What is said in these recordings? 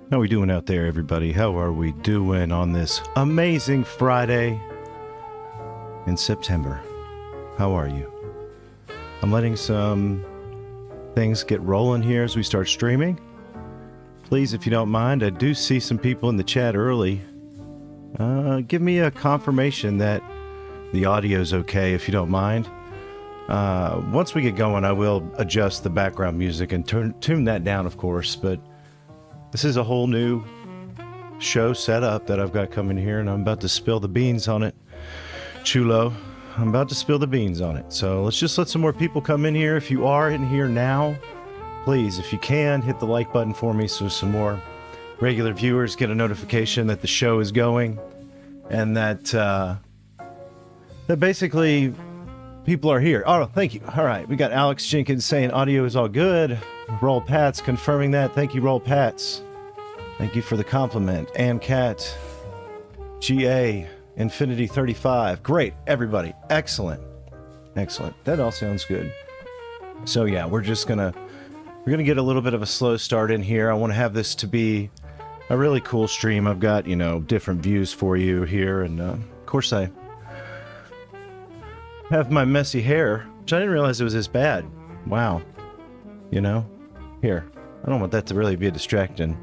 How are we doing out there, everybody? How are we doing on this amazing Friday in September? How are you? I'm letting some things get rolling here as we start streaming. Please, if you don't mind, I do see some people in the chat early. Give me a confirmation that the audio's okay, if you don't mind. Once we get going, I will adjust the background music and tune that down, of course, but this is a whole new show setup that I've got coming here, and I'm about to spill the beans on it. Chulo, I'm about to spill the beans on it. So let's just let some more people come in here. If you are in here now, please, if you can, hit the like button for me so some more regular viewers get a notification that the show is going and that basically people are here. Oh, thank you. All right, we got Alex Jenkins saying audio is all good. Roll Pats confirming that. Thank you, Roll Pats. Thank you for the compliment. And Cat, GA, Infinity 35. Great, everybody. Excellent. Excellent. That all sounds good. So yeah, we're gonna get a little bit of a slow start in here. I want to have this to be a really cool stream. I've got, different views for you here, and of course I have my messy hair, which I didn't realize it was this bad. Wow. Here, I don't want that to really be a distraction.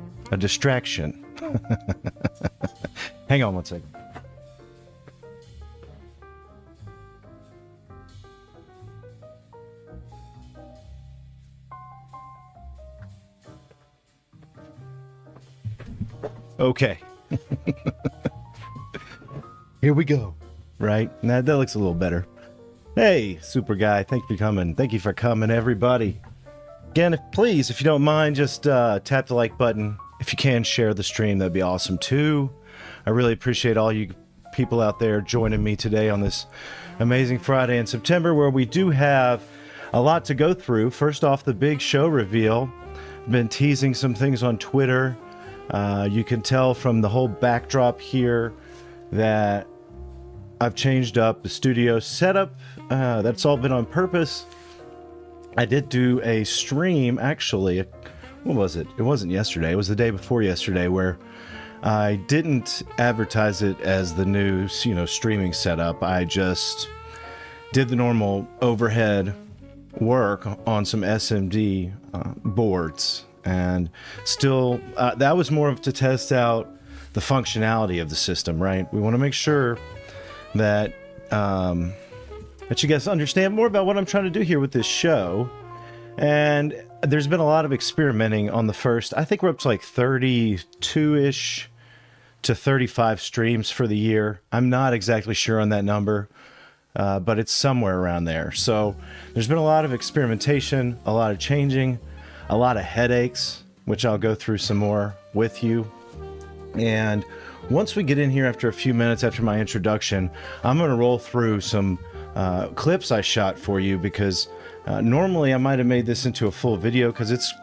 Hang on one second. Okay. Here we go. Right? Now that looks a little better. Hey, super guy. Thank you for coming. Thank you for coming, everybody. Again, please, if you don't mind, just tap the like button. If you can, share the stream. That'd be awesome, too. I really appreciate all you people out there joining me today on this amazing Friday in September, where we do have a lot to go through. First off, the big show reveal. I've been teasing some things on Twitter. You can tell from the whole backdrop here that I've changed up the studio setup. That's all been on purpose. I did do a stream, actually. What was it? It wasn't yesterday. It was the day before yesterday, where I didn't advertise it as the new, streaming setup. I just did the normal overhead work on some SMD boards. And still, that was more of to test out the functionality of the system, right? We want to make sure that that you guys understand more about what I'm trying to do here with this show. And there's been a lot of experimenting on the first. I think we're up to like 32-ish to 35 streams for the year. I'm not exactly sure on that number, but it's somewhere around there. So there's been a lot of experimentation, a lot of changing, a lot of headaches, which I'll go through some more with you. And once we get in here after a few minutes after my introduction, I'm going to roll through some clips I shot for you, because normally I might have made this into a full video because it's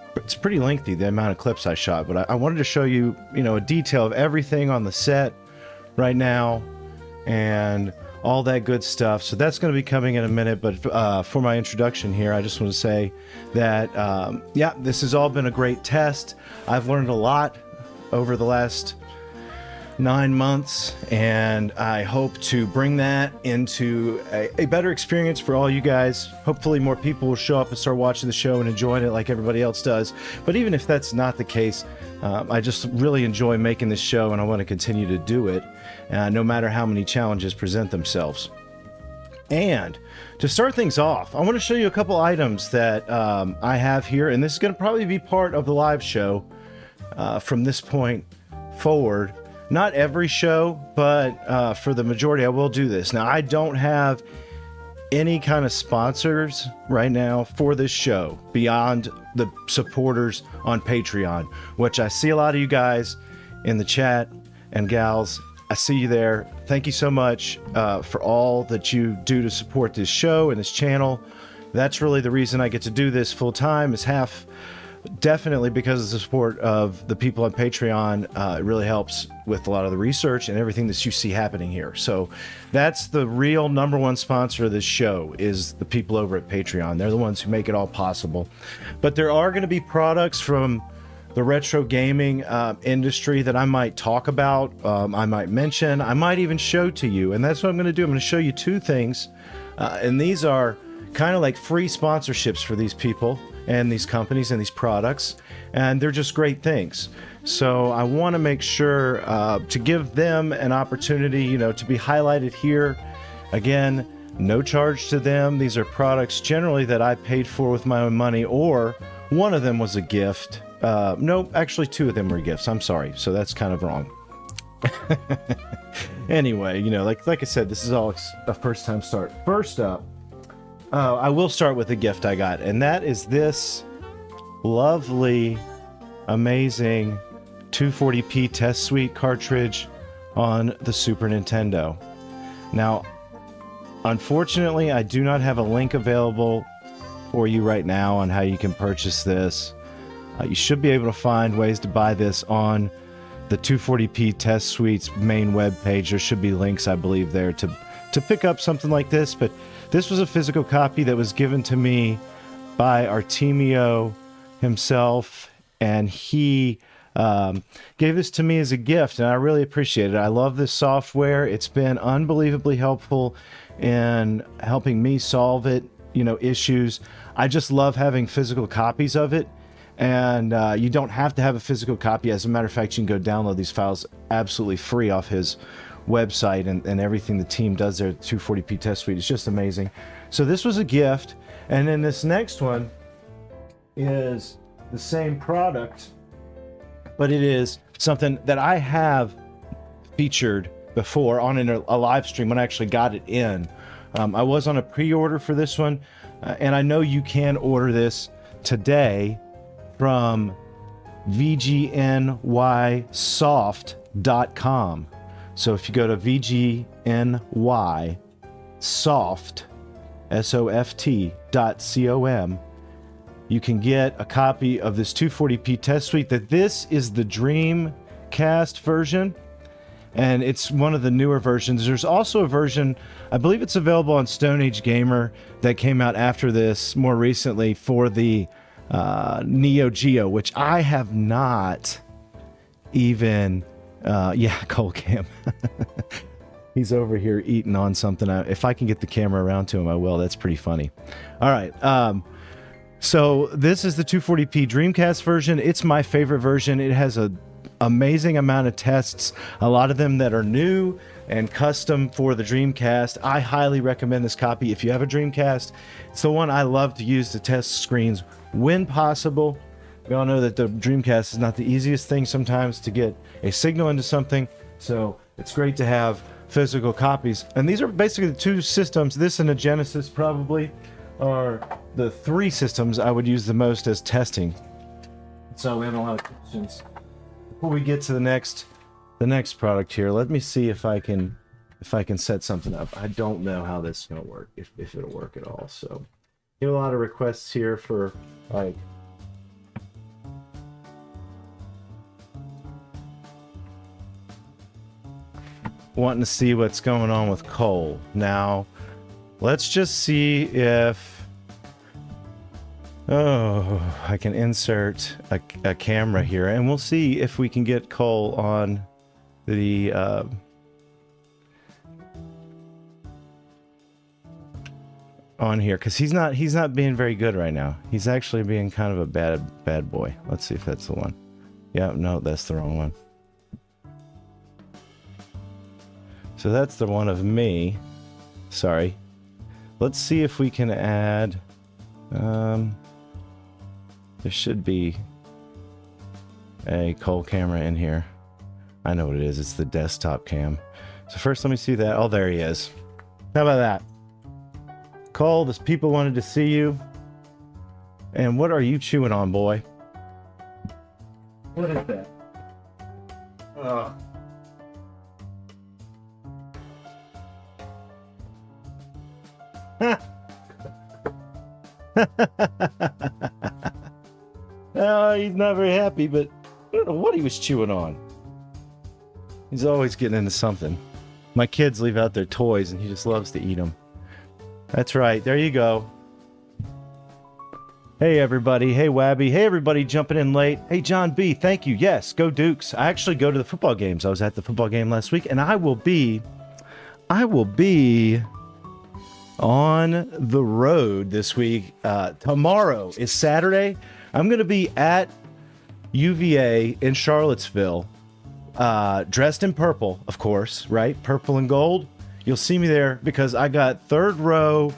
pretty lengthy, the amount of clips I shot. But I wanted to show you, a detail of everything on the set right now and all that good stuff. So that's going to be coming in a minute. But for my introduction here, I just want to say that, yeah, this has all been a great test. I've learned a lot over the last 9 months, and I hope to bring that into a better experience for all you guys. Hopefully more people will show up and start watching the show and enjoying it like everybody else does. But even if that's not the case, I just really enjoy making this show, and I want to continue to do it, no matter how many challenges present themselves. And to start things off, I want to show you a couple items that I have here, and this is going to probably be part of the live show from this point forward. Not every show, but for the majority, I will do this. Now, I don't have any kind of sponsors right now for this show beyond the supporters on Patreon, which I see a lot of you guys in the chat and gals. I see you there. Thank you so much for all that you do to support this show and this channel. That's really the reason I get to do this full time, is half definitely because of the support of the people on Patreon. It really helps with a lot of the research and everything that you see happening here. So that's the real number one sponsor of this show, is the people over at Patreon. They're the ones who make it all possible. But there are going to be products from the retro gaming industry that I might talk about, I might mention, I might even show to you. And that's what I'm going to do. I'm going to show you two things. And these are kind of like free sponsorships for these people and these companies and these products. And they're just great things. So I want to make sure to give them an opportunity, you know, to be highlighted here. Again, no charge to them. These are products generally that I paid for with my own money, or one of them was a gift. No, actually two of them were gifts. I'm sorry. So that's kind of wrong. Anyway, you know, like I said, this is all a first time start. First up, I will start with a gift I got, and that is this lovely, amazing 240p test suite cartridge on the Super Nintendo. Now, unfortunately, I do not have a link available for you right now on how you can purchase this. You should be able to find ways to buy this on the 240p Test Suite's main web page. There should be links, I believe, there to pick up something like this. But this was a physical copy that was given to me by Artemio himself, and he gave this to me as a gift, and I really appreciate it. I love this software. It's been unbelievably helpful in helping me solve issues. I just love having physical copies of it. And you don't have to have a physical copy. As a matter of fact, you can go download these files absolutely free off his website, and everything the team does there at 240p Test Suite is just amazing. So this was a gift. And then this next one is the same product, but it is something that I have featured before on a live stream when I actually got it in. I was on a pre-order for this one, and I know you can order this today from vgnYsoft.com. So if you go to vgnYsoft.com, you can get a copy of this 240p Test Suite. This is the Dreamcast version, and it's one of the newer versions. There's also a version, I believe it's available on Stone Age Gamer, that came out after this more recently for the Neo Geo, which I have not even Cole Cam. He's over here eating on something. If I can get the camera around to him, I will. That's pretty funny. All right, so this is the 240p Dreamcast version. It's my favorite version. It has a amazing amount of tests, a lot of them that are new and custom for the Dreamcast. I highly recommend this copy if you have a Dreamcast. It's the one I love to use to test screens when possible. We all know that the Dreamcast is not the easiest thing sometimes to get a signal into something, so it's great to have physical copies. And these are basically the two systems, this and a Genesis probably, are the three systems I would use the most as testing. So we have a lot of questions. Before we get to the next product here, let me see if I can set something up. I don't know how this is going to work, if it'll work at all. So get a lot of requests here for like wanting to see what's going on with Cole. Now, let's just see if I can insert a camera here, and we'll see if we can get Cole on the on here, because he's not being very good right now. He's actually being kind of a bad boy. Let's see if that's the one. Yeah, no, that's the wrong one. So that's the one of me. Sorry. Let's see if we can add there should be a Cole camera in here. I know what it is. It's the desktop cam. So first, let me see that. Oh, there he is. How about that? Cole, these people wanted to see you. And what are you chewing on, boy? What is that? Oh, he's not very happy, but I don't know what he was chewing on. He's always getting into something. My kids leave out their toys, and he just loves to eat them. That's right. There you go. Hey, everybody. Hey, Wabby. Hey, everybody jumping in late. Hey, John B. Thank you. Yes, go Dukes. I actually go to the football games. I was at the football game last week, and I will be on the road this week. Tomorrow is Saturday. I'm going to be at UVA in Charlottesville, dressed in purple, of course, right? Purple and gold. You'll see me there because I got third row,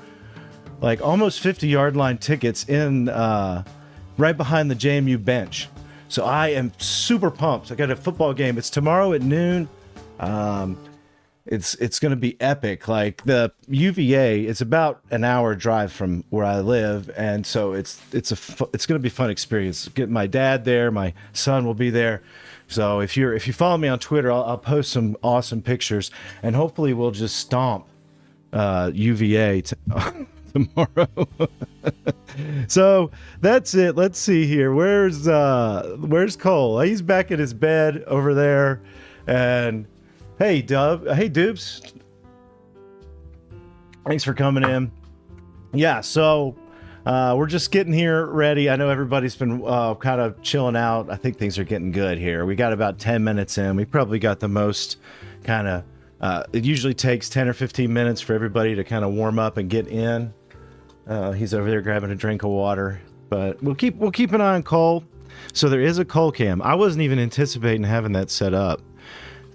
like almost 50-yard line tickets in right behind the JMU bench. So I am super pumped. I got a football game. It's tomorrow at noon. It's going to be epic. Like the UVA, it's about an hour drive from where I live, and so it's going to be a fun experience. Get my dad there, my son will be there. So if you follow me on Twitter, I'll post some awesome pictures, and hopefully we'll just stomp UVA tomorrow. So that's it. Let's see here. Where's Cole? He's back in his bed over there, and hey Dubes, thanks for coming in. Yeah, so we're just getting here ready. I know everybody's been kind of chilling out. I think things are getting good here. We got about 10 minutes in. We probably got the most kind of it usually takes 10 or 15 minutes for everybody to kind of warm up and get in. He's over there grabbing a drink of water, but we'll keep an eye on Cole. So there is a Cole cam. I wasn't even anticipating having that set up.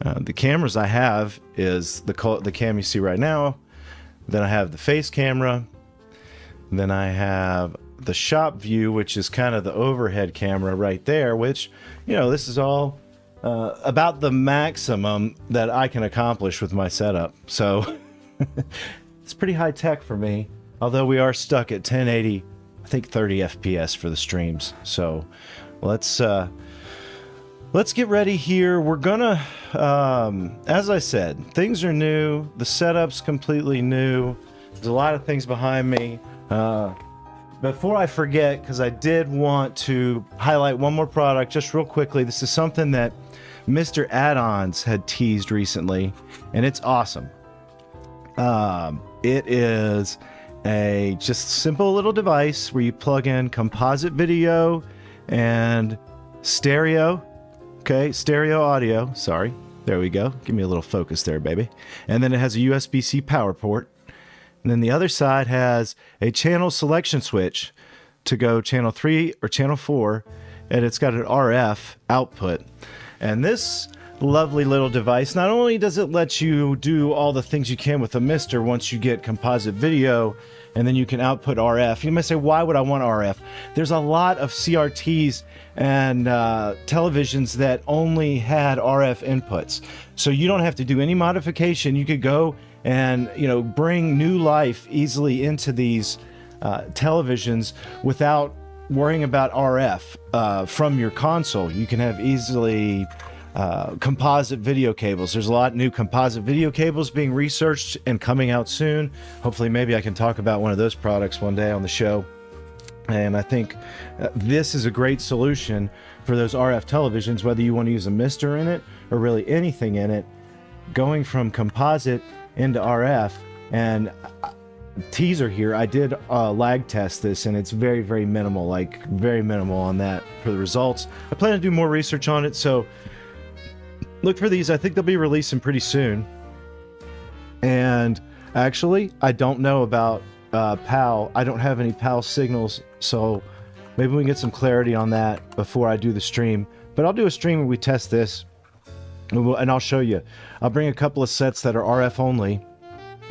The cameras I have is the cam you see right now. Then I have the face camera. Then I have the shop view, which is kind of the overhead camera right there, which, this is all about the maximum that I can accomplish with my setup. So it's pretty high tech for me, although we are stuck at 1080, I think 30 FPS for the streams. So let's get ready here. We're gonna, as I said, things are new. The setup's completely new. There's a lot of things behind me. Before I forget, because I did want to highlight one more product just real quickly. This is something that Mr. Add-ons had teased recently, and it's awesome. It is a just simple little device where you plug in composite video and stereo. Okay, stereo audio. Sorry. There we go. Give me a little focus there, baby. And then it has a USB-C power port. And then the other side has a channel selection switch to go channel 3 or channel 4, and it's got an RF output. And this lovely little device, not only does it let you do all the things you can with a Mister once you get composite video, and then you can output RF. You might say, why would I want RF? There's a lot of CRTs and televisions that only had RF inputs. So you don't have to do any modification. You could go and bring new life easily into these televisions without worrying about RF from your console. You can have easily composite video cables. There's a lot of new composite video cables being researched and coming out soon. Hopefully maybe I can talk about one of those products one day on the show. And I think this is a great solution for those RF televisions, whether you want to use a Mister in it or really anything in it. Going from composite into RF, and teaser here, I did lag test this, and it's very, very minimal, like very minimal on that for the results. I plan to do more research on it, so look for these. I think they'll be releasing pretty soon. And actually, I don't know about PAL. I don't have any PAL signals, so maybe we can get some clarity on that before I do the stream. But I'll do a stream where we test this, and I'll show you. I'll bring a couple of sets that are RF only,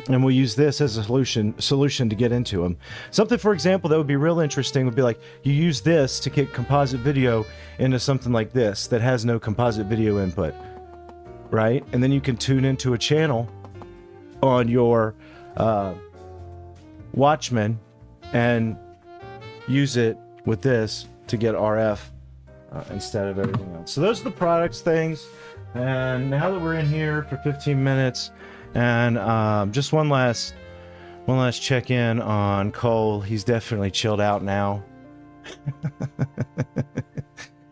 and we'll use this as a solution to get into them. Something, for example, that would be real interesting would be like you use this to get composite video into something like this that has no composite video input, right? And then you can tune into a channel on your Watchman and use it with this to get RF instead of everything else. So those are the products things. And now that we're in here for 15 minutes, and just one last check-in on Cole. He's definitely chilled out now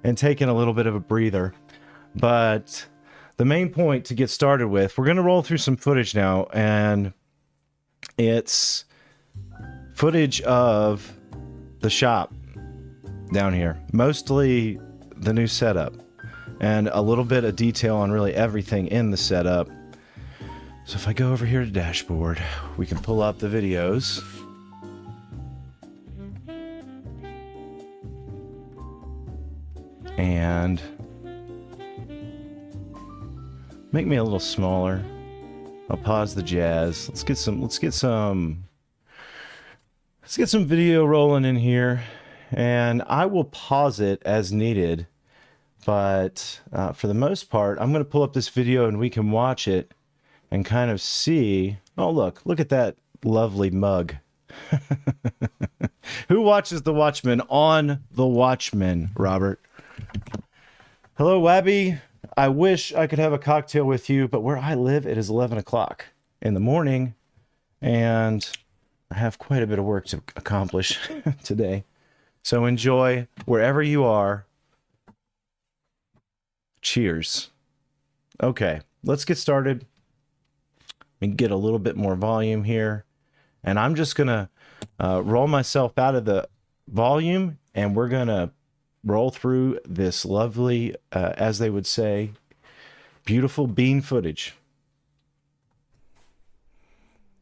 and taking a little bit of a breather. But the main point to get started with, we're going to roll through some footage now, and it's footage of the shop. down here. Mostly the new setup and a little bit of detail on really everything in the setup. So if I go over here to dashboard, we can pull up the videos. And make me a little smaller. I'll pause the jazz. Let's get some video rolling in here, and I will pause it as needed. But for the most part, I'm going to pull up this video and we can watch it and kind of see. Oh, look at that lovely mug. Who watches The Watchmen on The Watchmen, Robert? Hello, Wabby. I wish I could have a cocktail with you, but where I live, it is 11 o'clock in the morning, and I have quite a bit of work to accomplish today. So enjoy wherever you are. Cheers. Okay, let's get started. Let me get a little bit more volume here, and I'm just gonna roll myself out of the volume, and we're gonna roll through this lovely, as they would say, beautiful bean footage.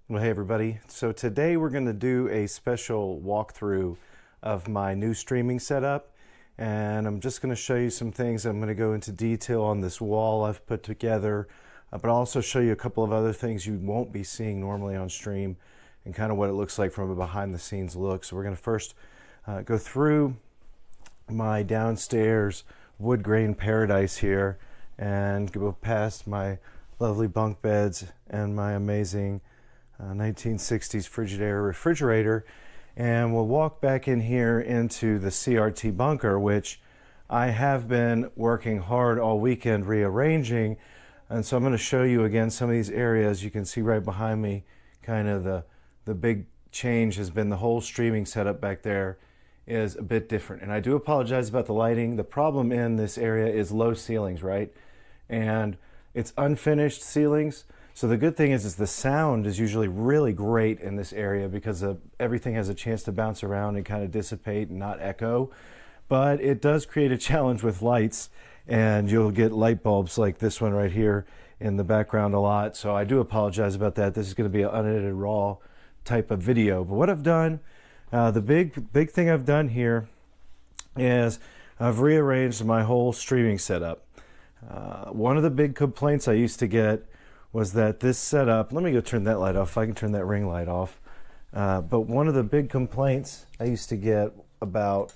Well, hey everybody. So today we're going to do a special walkthrough of my new streaming setup, and I'm just going to show you some things. I'm going to go into detail on this wall I've put together, but I'll also show you a couple of other things you won't be seeing normally on stream and kind of what it looks like from a behind the scenes look. So we're going to first go through my downstairs wood grain paradise here and go past my lovely bunk beds and my amazing 1960s Frigidaire refrigerator, and we'll walk back in here into the CRT bunker, which I have been working hard all weekend rearranging. And so I'm going to show you again some of these areas. You can see right behind me kind of the big change has been the whole streaming setup back there is a bit different. And I do apologize about the lighting. The problem in this area is low ceilings, right? And it's unfinished ceilings. So the good thing is the sound is usually really great in this area because everything has a chance to bounce around and kind of dissipate and not echo. But it does create a challenge with lights, and you'll get light bulbs like this one right here in the background a lot. So I do apologize about that. This is going to be an unedited raw type of video. But what I've done, the big thing I've done here is I've rearranged my whole streaming setup. One of the big complaints I used to get was that this setup, let me go turn that light off, if I can turn that ring light off. But one of the big complaints I used to get about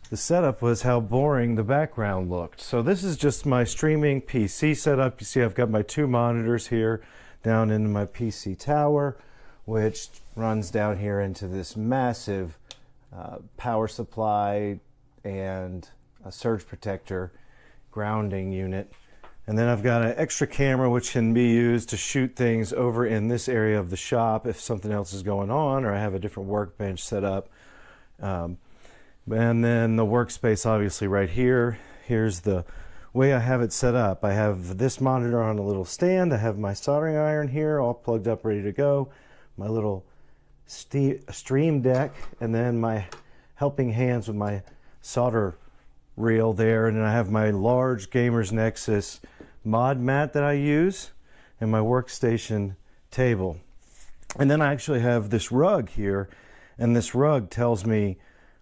the setup was how boring the background looked. So this is just my streaming PC setup. You see I've got my two monitors here down into my PC tower, which runs down here into this massive power supply and a surge protector grounding unit. And then I've got an extra camera which can be used to shoot things over in this area of the shop if something else is going on or I have a different workbench set up. And then the workspace obviously right here. Here's the way I have it set up. I have this monitor on a little stand. I have my soldering iron here all plugged up, ready to go. My little stream deck, and then my helping hands with my solder reel there. And then I have my large Gamers Nexus mod mat that I use and my workstation table. And then I actually have this rug here, and this rug tells me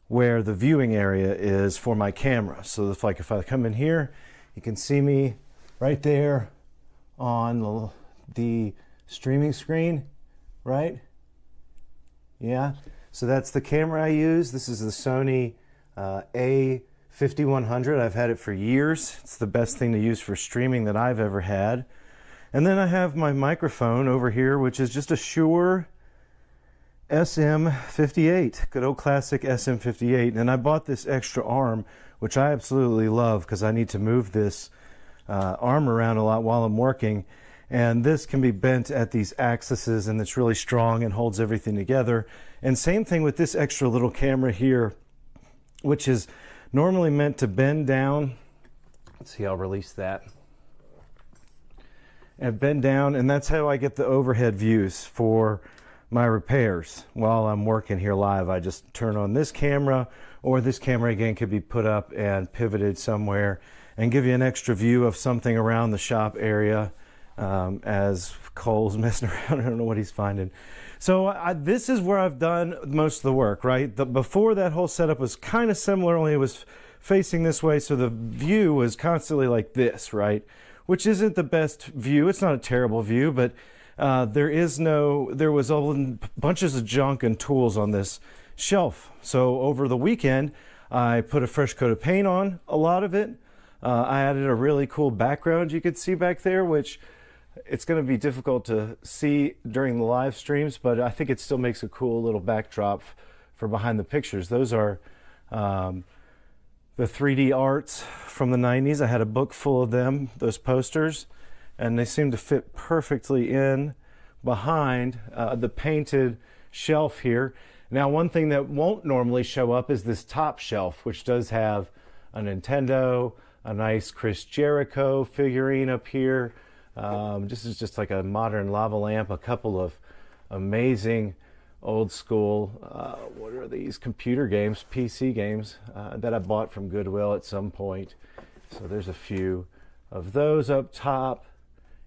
where the viewing area is for my camera. So if I come in here, you can see me right there on the streaming screen, right? Yeah, so that's the camera I use. This is the Sony A5100. I've had it for years. It's the best thing to use for streaming that I've ever had. And then I have my microphone over here, which is just a Shure SM58, good old classic SM58. And I bought this extra arm, which I absolutely love because I need to move this arm around a lot while I'm working. And this can be bent at these axes, and it's really strong and holds everything together. And same thing with this extra little camera here, which is normally meant to bend down. Let's see, I'll release that. And bend down, and that's how I get the overhead views for my repairs while I'm working here live. I just turn on this camera, or this camera again could be put up and pivoted somewhere and give you an extra view of something around the shop area as Cole's messing around. I don't know what he's finding. So this is where I've done most of the work, right? Before that whole setup was kind of similar, only it was facing this way, so the view was constantly like this, right? Which isn't the best view. It's not a terrible view, but there was all bunches of junk and tools on this shelf. So over the weekend, I put a fresh coat of paint on a lot of it. I added a really cool background you could see back there, which it's going to be difficult to see during the live streams, but I think it still makes a cool little backdrop for behind the pictures. Those are the 3D arts from the 90s. I had a book full of them, those posters, and they seem to fit perfectly in behind the painted shelf here. Now, one thing that won't normally show up is this top shelf, which does have a Nintendo, a nice Chris Jericho figurine up here. This is just like a modern lava lamp, a couple of amazing old school, what are these, computer games, PC games that I bought from Goodwill at some point. So there's a few of those up top,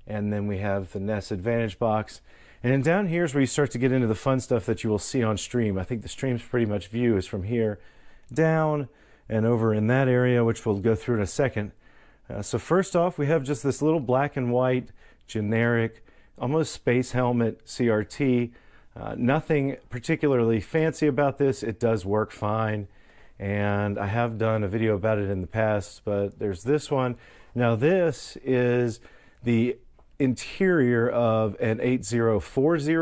and then we have the NES Advantage box. And then down here is where you start to get into the fun stuff that you will see on stream. I think the stream's pretty much view is from here down and over in that area, which we'll go through in a second. So first off, we have just this little black and white, generic, almost space helmet CRT. Nothing particularly fancy about this. It does work fine, and I have done a video about it in the past, but there's this one. Now this is the interior of an 8040,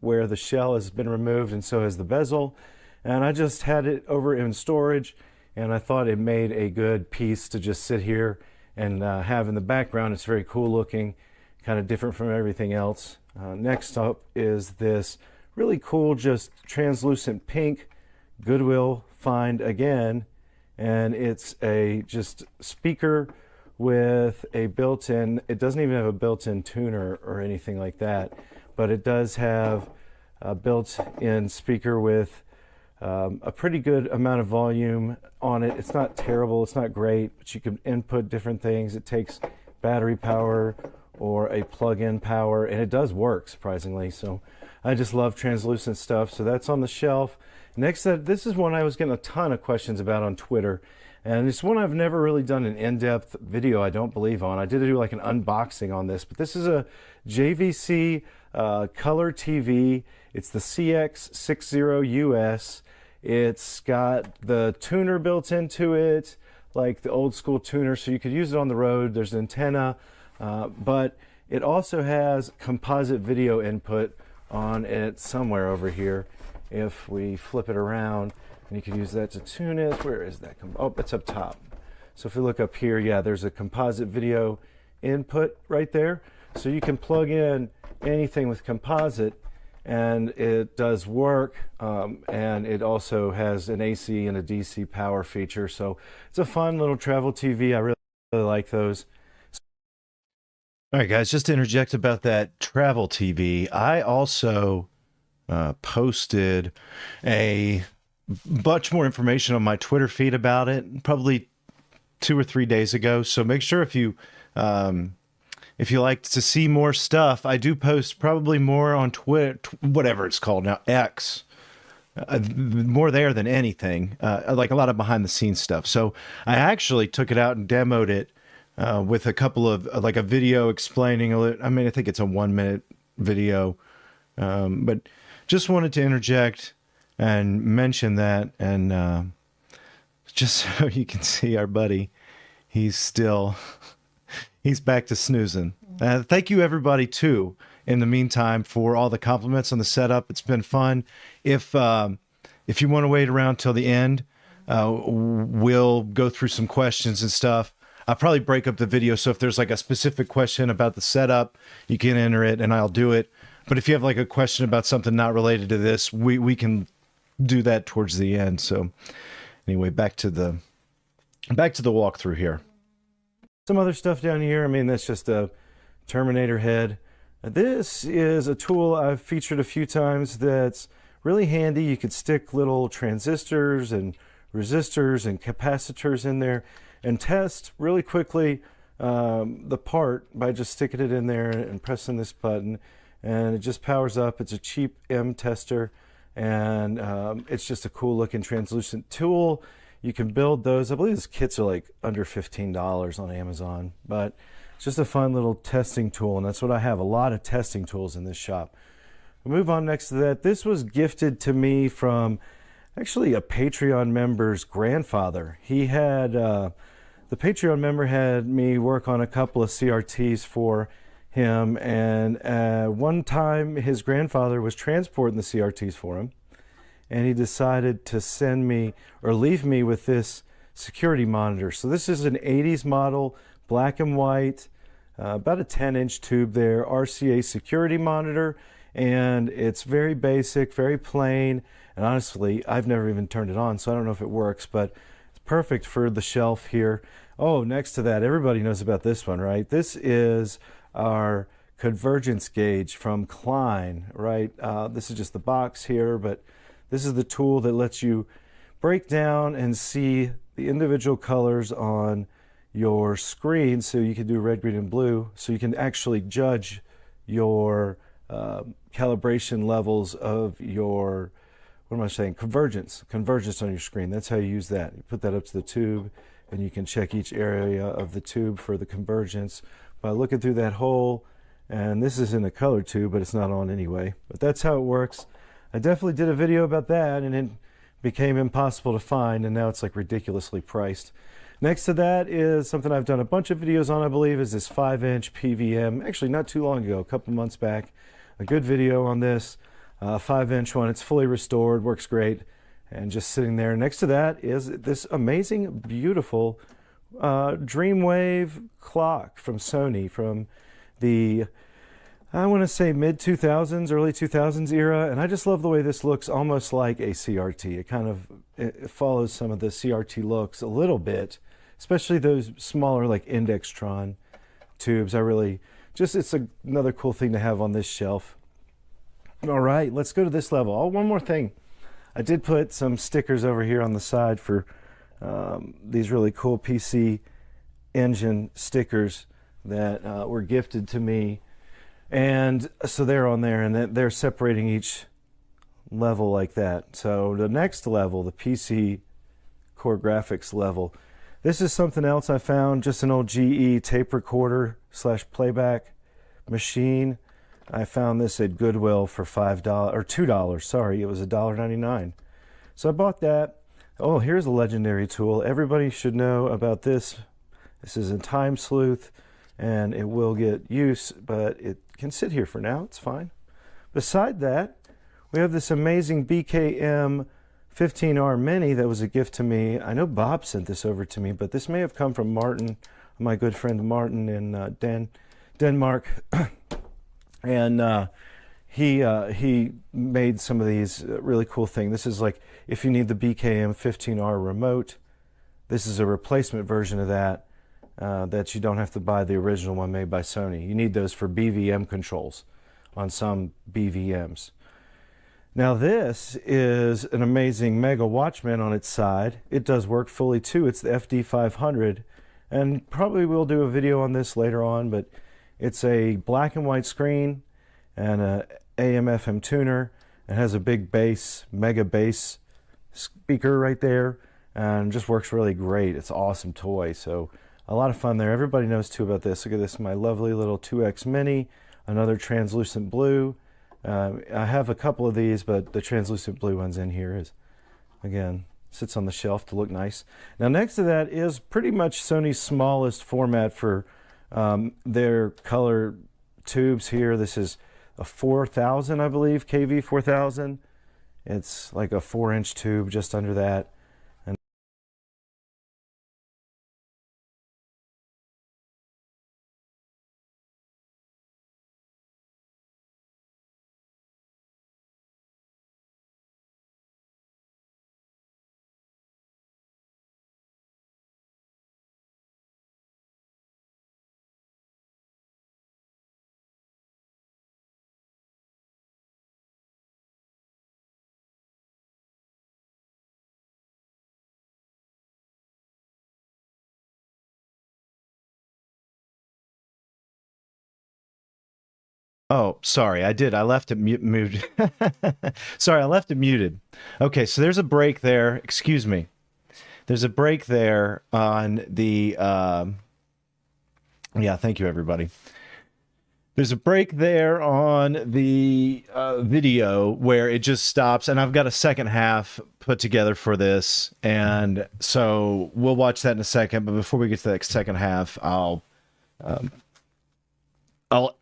where the shell has been removed and so has the bezel, and I just had it over in storage, and I thought it made a good piece to just sit here and have in the background. It's very cool looking, kind of different from everything else. Next up is this really cool, just translucent pink Goodwill find again, and it's a just speaker with a built-in, it doesn't even have a built-in tuner or anything like that, but it does have a built-in speaker with a pretty good amount of volume on it. It's not terrible, it's not great, but you can input different things. It takes battery power or a plug-in power, and it does work, surprisingly. So I just love translucent stuff. So that's on the shelf. Next, this is one I was getting a ton of questions about on Twitter, and it's one I've never really done an in-depth video, I don't believe, on. I did do like an unboxing on this, but this is a JVC color TV. It's the CX60US. It's got the tuner built into it, like the old school tuner, so you could use it on the road. There's an antenna, but it also has composite video input on it somewhere over here. If we flip it around, and you can use that to tune it. Where is that? Oh, it's up top. So if you look up here, yeah, there's a composite video input right there. So you can plug in anything with composite, and it does work, and it also has an AC and a DC power feature. So it's a fun little travel TV. I really like those. All right, guys, just to interject about that travel TV, I also posted a bunch more information on my Twitter feed about it, probably 2 or 3 days ago. So make sure if you like to see more stuff, I do post probably more on Twitter, whatever it's called now, X, more there than anything, like a lot of behind the scenes stuff. So I actually took it out and demoed it with a couple of, like a video explaining a little. I mean, I think it's a 1-minute video, but just wanted to interject and mention that, and just so you can see our buddy, he's back to snoozing. Thank you everybody too, in the meantime, for all the compliments on the setup. It's been fun. If you want to wait around till the end, we'll go through some questions and stuff. I'll probably break up the video, so if there's like a specific question about the setup, you can enter it and I'll do it. But if you have like a question about something not related to this, we can do that towards the end. So anyway, back to the walkthrough here. Some other stuff down here. I mean, that's just a Terminator head. This is a tool I've featured a few times that's really handy. You could stick little transistors and resistors and capacitors in there and test really quickly the part by just sticking it in there and pressing this button, and it just powers up. It's a cheap M tester, and it's just a cool looking translucent tool. You can build those. I believe these kits are like under $15 on Amazon, but it's just a fun little testing tool, and that's what I have, a lot of testing tools in this shop. We'll move on next to that. This was gifted to me from actually a Patreon member's grandfather. He had, the Patreon member had me work on a couple of CRTs for him, and one time his grandfather was transporting the CRTs for him, and he decided to send me or leave me with this security monitor. So this is an 80s model, black and white, about a 10-inch tube there, RCA security monitor, and it's very basic, very plain, and honestly, I've never even turned it on, so I don't know if it works, but it's perfect for the shelf here. Oh, next to that, everybody knows about this one, right? This is our convergence gauge from Klein, right? This is just the box here, but this is the tool that lets you break down and see the individual colors on your screen, so you can do red, green, and blue, so you can actually judge your calibration levels of your, what am I saying, convergence on your screen. That's how you use that. You put that up to the tube, and you can check each area of the tube for the convergence by looking through that hole. And this is in a color tube, but it's not on anyway. But that's how it works. I definitely did a video about that, and it became impossible to find, and now it's like ridiculously priced. Next to that is something I've done a bunch of videos on, I believe, is this 5-inch PVM. Actually, not too long ago, a couple months back, a good video on this 5-inch one. It's fully restored, works great, and just sitting there. Next to that is this amazing, beautiful Dreamwave clock from Sony from the, I want to say, mid-2000s, early 2000s era, and I just love the way this looks, almost like a CRT. It kind of it follows some of the CRT looks a little bit, especially those smaller like Indextron tubes. I really just, it's another cool thing to have on this shelf. All right, let's go to this level. Oh, one more thing. I did put some stickers over here on the side for these really cool PC Engine stickers that were gifted to me. And so they're on there, and they're separating each level like that. So the next level, the PC Core Graphics level, this is something else I found, just an old GE tape recorder / playback machine. I found this at Goodwill for $5 or $2. Sorry, it was $1.99. So I bought that. Oh, here's a legendary tool. Everybody should know about this. This is a Time Sleuth, and it will get use, but it can sit here for now. It's fine. Beside that, we have this amazing BKM 15R Mini that was a gift to me. I know Bob sent this over to me, but this may have come from Martin, my good friend Martin in Denmark. And he made some of these really cool things. This is like, if you need the BKM 15R remote, this is a replacement version of that. That you don't have to buy the original one made by Sony. You need those for BVM controls on some BVMs. Now this is an amazing Mega Watchman on its side. It does work fully too. It's the FD500, and probably we'll do a video on this later on, but it's a black and white screen and a AM/FM tuner. It has a big bass, mega bass speaker right there, and just works really great. It's an awesome toy. So a lot of fun there. Everybody knows too about this. Look at this, my lovely little 2X Mini, another translucent blue. I have a couple of these, but the translucent blue one's in here. Is, again, sits on the shelf to look nice. Now next to that is pretty much Sony's smallest format for their color tubes here. This is a 4000, I believe, KV 4000. It's like a 4-inch tube, just under that. Oh, sorry, I did. I left it muted. Sorry, I left it muted. Okay, so there's a break there. Excuse me. There's a break there on the. Yeah, thank you, everybody. There's a break there on the video where it just stops, and I've got a second half put together for this, and so we'll watch that in a second. But before we get to that second half, I'll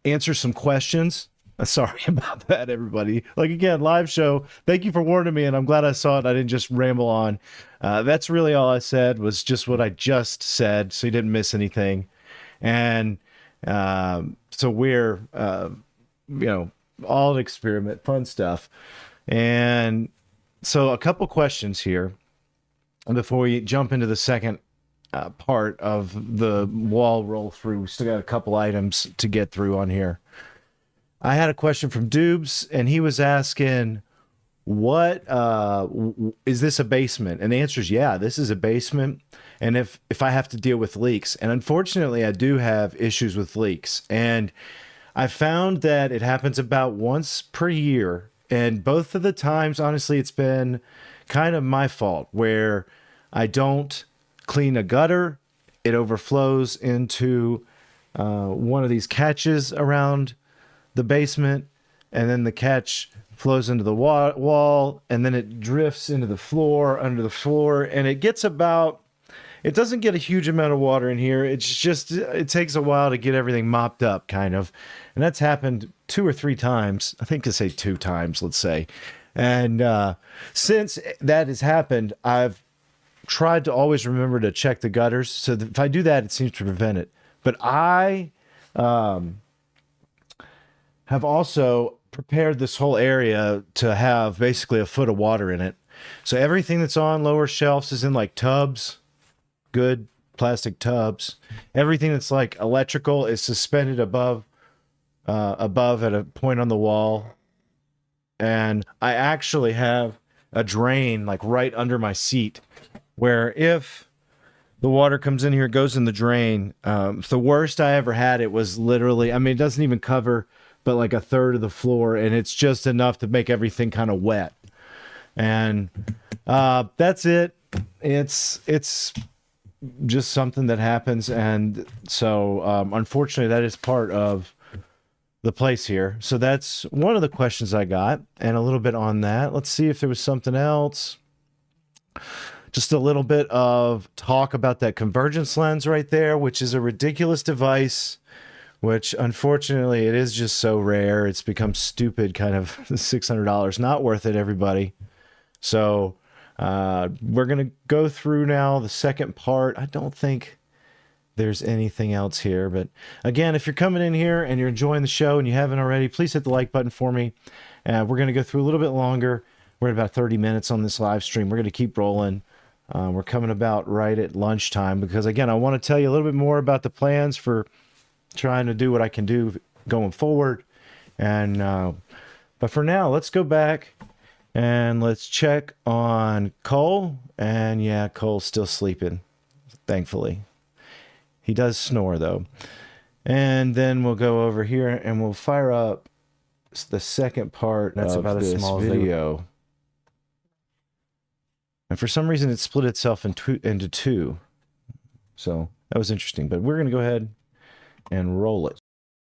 answer some questions. Sorry about that, everybody. Like, again, live show. Thank you for warning me, and I'm glad I saw it. I didn't just ramble on. That's really all I said, was just what I just said, so you didn't miss anything. And so we're, all an experiment, fun stuff. And so a couple questions here before we jump into the second part of the wall roll through. We still got a couple items to get through on here. I had a question from Dubes, and he was asking, what is this a basement? And the answer is, yeah, this is a basement. And if I have to deal with leaks, and unfortunately I do have issues with leaks, and I found that it happens about once per year. And both of the times, honestly, it's been kind of my fault, where I don't clean a gutter. It overflows into one of these catches around the basement, and then the catch flows into the wall, and then it drifts into the floor, under the floor, and it gets about, it doesn't get a huge amount of water in here. It's just, it takes a while to get everything mopped up, kind of. And that's happened 2 or 3 times. I think to say 2 times, let's say. And since that has happened, I've tried to always remember to check the gutters. So that if I do that, it seems to prevent it. But I have also prepared this whole area to have basically a foot of water in it. So everything that's on lower shelves is in like tubs, good plastic tubs. Everything that's like electrical is suspended above at a point on the wall. And I actually have a drain like right under my seat, where if the water comes in here, it goes in the drain. The worst I ever had, it was literally, I mean, it doesn't even cover but like a third of the floor, and it's just enough to make everything kind of wet. And that's it. It's just something that happens. And so unfortunately, that is part of the place here. So that's one of the questions I got, and a little bit on that. Let's see if there was something else. Just a little bit of talk about that convergence lens right there, which is a ridiculous device, which unfortunately it is just so rare. It's become stupid, kind of $600. Not worth it, everybody. So we're going to go through now the second part. I don't think there's anything else here. But again, if you're coming in here and you're enjoying the show and you haven't already, please hit the like button for me. We're going to go through a little bit longer. We're at about 30 minutes on this live stream. We're going to keep rolling. We're coming about right at lunchtime because, again, I want to tell you a little bit more about the plans for trying to do what I can do going forward. And but for now, let's go back and let's check on Cole. And yeah, Cole's still sleeping, thankfully. He does snore though. And then we'll go over here and we'll fire up the second part of about this video. And for some reason, it split itself into 2. So that was interesting. But we're going to go ahead and roll it.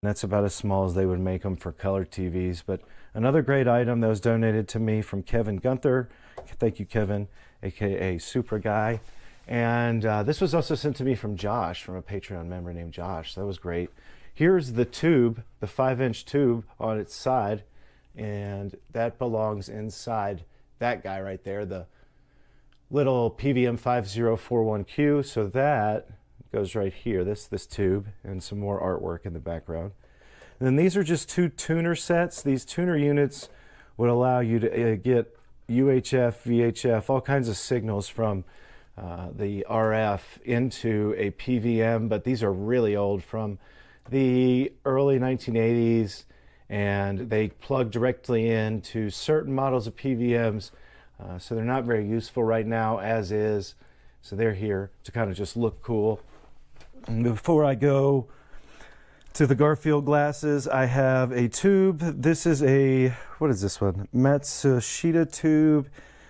That's about as small as they would make them for color TVs. But another great item that was donated to me from Kevin Gunther. Thank you, Kevin, aka Super Guy. And this was also sent to me from Josh, from a Patreon member named Josh. So that was great. Here's the tube, the 5-inch tube on its side, and that belongs inside that guy right there, the little PVM 5041Q. So that goes right here, this tube, and some more artwork in the background. And then these are just 2 tuner sets. These tuner units would allow you to get UHF, VHF, all kinds of signals from the RF into a PVM, but these are really old, from the early 1980s, and they plug directly into certain models of PVMs, so they're not very useful right now as is. So they're here to kind of just look cool. And before I go to the Garfield glasses, I have a tube. This is a, what is this one? Matsushita tube.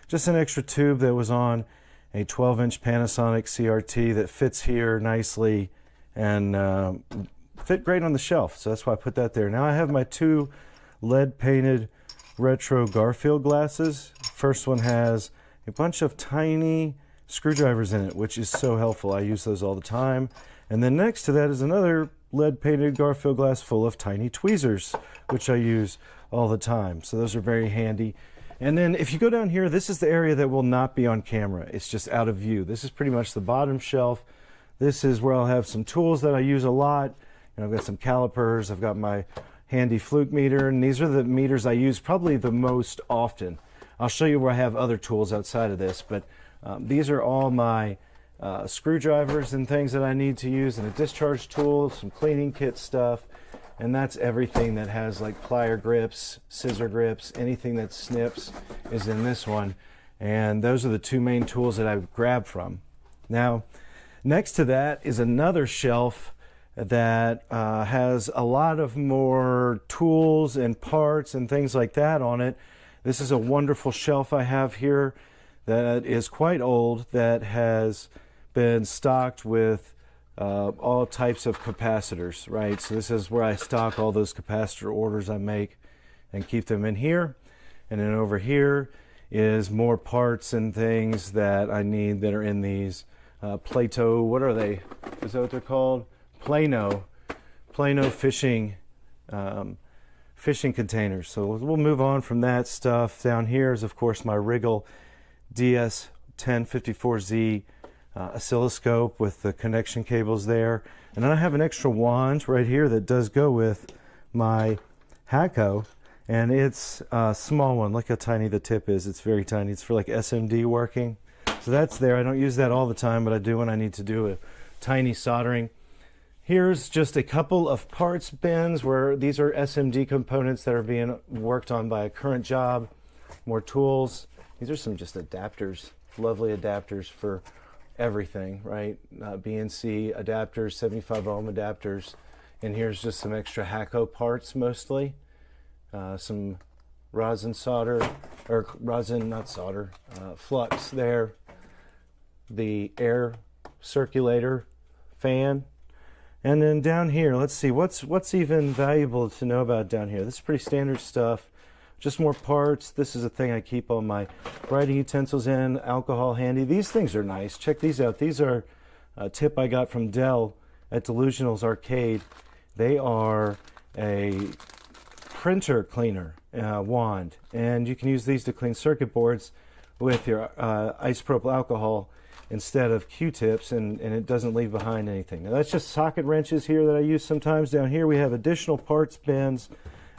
Just an extra tube that was on a 12-inch Panasonic CRT that fits here nicely and fit great on the shelf. So that's why I put that there. Now I have my two lead painted retro Garfield glasses. First one has a bunch of tiny screwdrivers in it, which is so helpful. I use those all the time. And then next to that is another lead painted Garfield glass full of tiny tweezers, which I use all the time. So those are very handy. And then if you go down here, this is the area that will not be on camera. It's just out of view. This is pretty much the bottom shelf. This is where I'll have some tools that I use a lot. You know, I've got some calipers, I've got my handy fluke meter, and these are the meters I use probably the most often. I'll show you where I have other tools outside of this, but these are all my screwdrivers and things that I need to use, and a discharge tool, some cleaning kit stuff, and that's everything that has like plier grips, scissor grips, anything that snips is in this one. And those are the two main tools that I grab from. Now, next to that is another shelf that has a lot of more tools and parts and things like that on it. This is a wonderful shelf I have here that is quite old, that has been stocked with all types of capacitors, right? So this is where I stock all those capacitor orders I make and keep them in here. And then over here is more parts and things that I need that are in these Plato, what are they? Is that what they're called? Plano fishing fishing containers. So we'll move on from that stuff. Down here is of course my Riggle DS1054Z oscilloscope with the connection cables there. And then I have an extra wand right here that does go with my Hakko, and it's a small one. Look how tiny the tip is. It's very tiny. It's for like SMD working. So that's there. I don't use that all the time, but I do when I need to do a tiny soldering. Here's just a couple of parts bins where these are SMD components that are being worked on by a current job. More tools. These are some just adapters, lovely adapters for everything, right? BNC adapters, 75 ohm adapters. And here's just some extra Hakko parts mostly. Some rosin solder, or rosin, not solder, flux there. The air circulator fan. And then down here, let's see, what's even valuable to know about down here? This is pretty standard stuff. Just more parts. This is a thing I keep all my writing utensils in, alcohol handy. These things are nice. Check these out. These are a tip I got from Dell at Delusional's Arcade. They are a printer cleaner wand, and you can use these to clean circuit boards with your isopropyl alcohol instead of Q-tips, and it doesn't leave behind anything. Now that's just socket wrenches here that I use sometimes. Down here we have additional parts bins.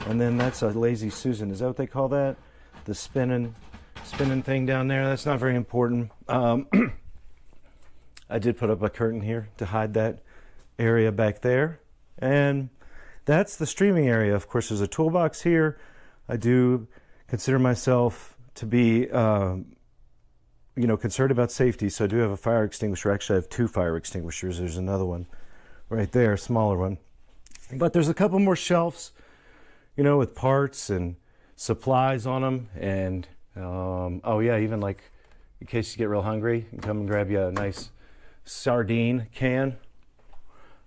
And then that's a Lazy Susan. Is that what they call that? The spinning thing down there. That's not very important. I did put up a curtain here to hide that area back there. And that's the streaming area. Of course, there's a toolbox here. I do consider myself to be, concerned about safety. So I do have a fire extinguisher. Actually, I have two fire extinguishers. There's another one right there, a smaller one. But there's a couple more shelves, with parts and supplies on them, and oh yeah, even like in case you get real hungry, you can come and grab you a nice sardine can.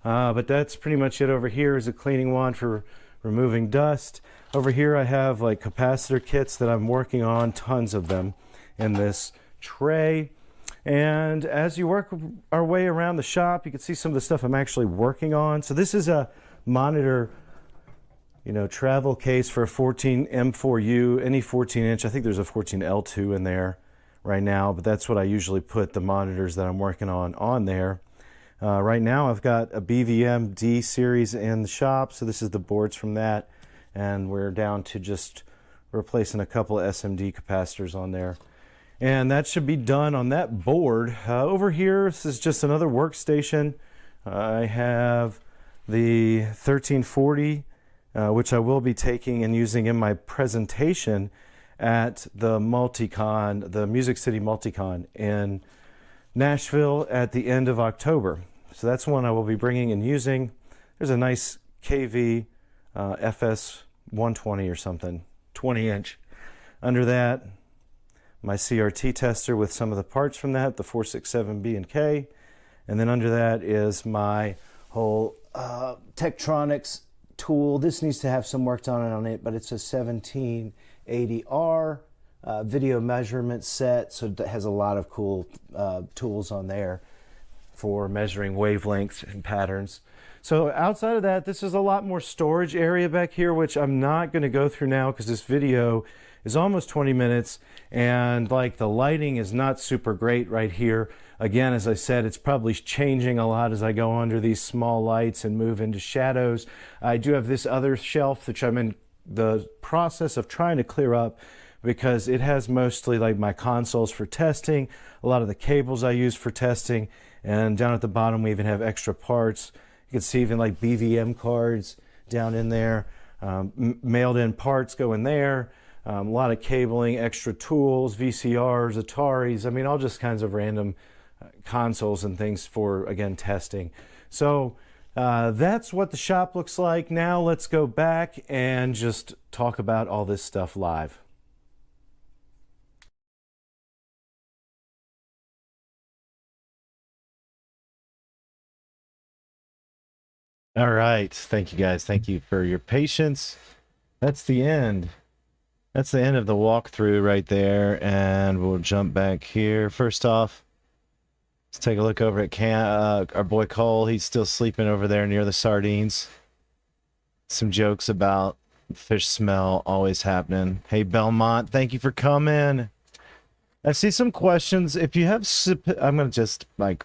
But that's pretty much it. Over here is a cleaning wand for removing dust. Over here I have like capacitor kits that I'm working on, tons of them in this tray. And as you work our way around the shop, you can see some of the stuff I'm actually working on. So this is a monitor travel case for a 14 M4U, any 14-inch. I think there's a 14L2 in there right now, but that's what I usually put the monitors that I'm working on there. Right now I've got a BVM D series in the shop, so this is the boards from that, and we're down to just replacing a couple of SMD capacitors on there. And that should be done on that board. Over here, this is just another workstation. I have the 1340, which I will be taking and using in my presentation at the Multicon, the Music City Multicon in Nashville at the end of October. So that's one I will be bringing and using. There's a nice KV FS 120 or something, 20-inch. Under that, my CRT tester with some of the parts from that, the 467B and K. And then under that is my whole Tektronix tool. This needs to have some work done on it, but it's a 1780R video measurement set, so it has a lot of cool tools on there for measuring wavelengths and patterns. So outside of that, this is a lot more storage area back here, which I'm not going to go through now because this video is almost 20 minutes and like the lighting is not super great right here. Again, as I said, it's probably changing a lot as I go under these small lights and move into shadows. I do have this other shelf which I'm in the process of trying to clear up because it has mostly like my consoles for testing, a lot of the cables I use for testing, and down at the bottom we even have extra parts. You can see even like BVM cards down in there, mailed in parts go in there. A lot of cabling, extra tools, VCRs, Ataris, I mean, all just kinds of random consoles and things for, again, testing. So that's what the shop looks like. Now let's go back and just talk about all this stuff live. All right. Thank you, guys. Thank you for your patience. That's the end. That's the end of the walkthrough right there, and we'll jump back here. First off, let's take a look over at our boy Cole. He's still sleeping over there near the sardines. Some jokes about fish smell always happening. Hey, Belmont, thank you for coming. I see some questions. If you have, I'm going to just, like,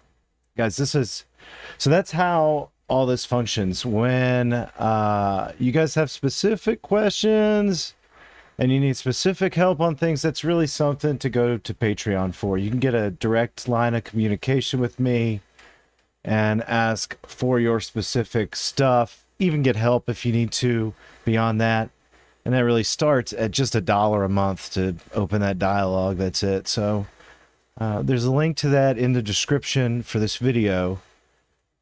guys, this is, so that's how all this functions. When you guys have specific questions and you need specific help on things, that's really something to go to Patreon for. You can get a direct line of communication with me and ask for your specific stuff, even get help if you need to beyond that. And that really starts at just $1 a month to open that dialogue. That's it. So there's a link to that in the description for this video.